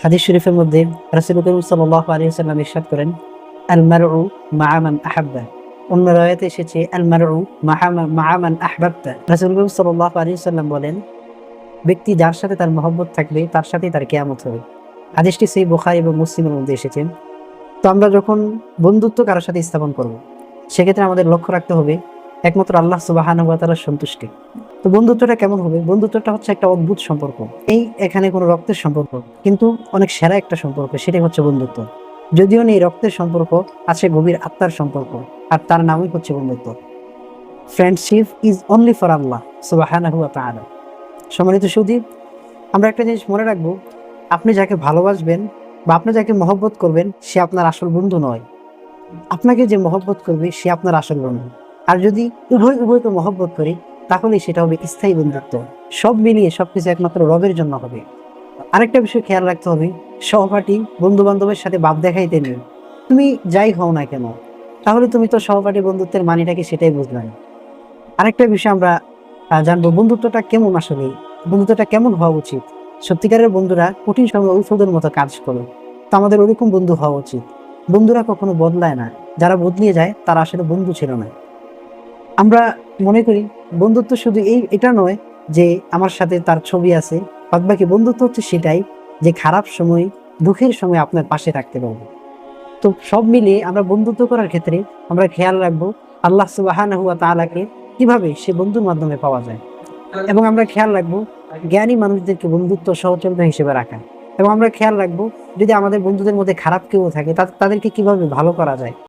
হাদিস শরীফের মধ্যে রাসূল করিম সাল্লাল্লাহু আলাইহি ওয়াসাল্লাম ইরশাদ করেন, আল মারউ মা'a মান আহাব্বা। অন্য রাওয়ায়াতে এসেছে আল মারউ মা'a মান আহবাবতা। রাসূল করিম সাল্লাল্লাহু আলাইহি ওয়াসাল্লাম বলেন, ব্যক্তি যার সাথে তার মহব্বত থাকবে তার সাথেই তার কিয়ামত হবে। হাদিসটি সহিহ বুখারী এবং মুসলিমের মধ্যে এসেছে। তো আমরা যখন বন্ধুত্ব কারোর সাথে স্থাপন করব, সেক্ষেত্রে আমাদের লক্ষ্য রাখতে হবে একমাত্র আল্লাহ সুবহানাহু ওয়া তাআলার সন্তুষ্টি। তো বন্ধুত্বটা কেমন হবে? বন্ধুত্বটা হচ্ছে একটা অদ্ভুত সম্পর্ক। এখানে কোনো রক্তের সম্পর্ক, কিন্তু অনেক সেরা একটা সম্পর্ক, সেটাই হচ্ছে বন্ধুত্ব। যদিও নেই রক্তের সম্পর্ক, আছে গভীর আত্মার সম্পর্ক, আর তার নামই হচ্ছে বন্ধুত্ব। ফ্রেন্ডশিপ ইজ অনলি ফর আল্লাহ সুবহানাহু ওয়া তাআলা। সম্মানিত সুধী, আমরা একটা জিনিস মনে রাখবো, আপনি যাকে ভালোবাসবেন বা আপনি যাকে মহব্বত করবেন, সে আপনার আসল বন্ধু নয়। আপনাকে যে মহব্বত করবে সে আপনার আসল বন্ধু। আর যদি উভয়কে মহব্বত করি, তাহলে সেটা হবে স্থায়ী বন্ধুত্ব। সব মিলিয়ে সবকিছু একমাত্র রবের জন্য হবে। আরেকটা বিষয় খেয়াল রাখতে হবে, সহপাঠী বন্ধু বান্ধবের সাথে ভাব দেখাইতে নেই। তুমি যাই হও না কেন, তাহলে তুমি তো সহপাঠী বন্ধুত্বের মানেটাকে সেটাই বুঝবে না। আরেকটা বিষয় আমরা জানবো, বন্ধুত্বটা কেমন, আসলে বন্ধুত্বটা কেমন হওয়া উচিত। সত্যিকারের বন্ধুরা কঠিন সময় ঔষধের মতো কাজ করে। তো আমাদের ওরকম বন্ধু হওয়া উচিত। বন্ধুরা কখনো বদলায় না, যারা বদলিয়ে যায় তারা আসলে বন্ধু ছিল না। আমরা মনে করি বন্ধুত্ব শুধু এটা নয় যে আমার সাথে তার ছবি আছে, বাদবাকি বন্ধুত্ব হচ্ছে সেটাই যে খারাপ সময়, দুঃখের সময় আপনার পাশে থাকতে পারবে। তো সব মিলিয়ে আমরা বন্ধুত্ব করার ক্ষেত্রে আমরা খেয়াল রাখবো আল্লাহ সুবহানাহু ওয়া তাআলাকে কিভাবে সে বন্ধুর মাধ্যমে পাওয়া যায়, এবং আমরা খেয়াল রাখবো জ্ঞানী মানুষদেরকে বন্ধুত্ব সহচর্য হিসেবে রাখা। এবং আমরা খেয়াল রাখবো যদি আমাদের বন্ধুদের মধ্যে খারাপ কেউ থাকে, তাদেরকে কিভাবে ভালো করা যায়।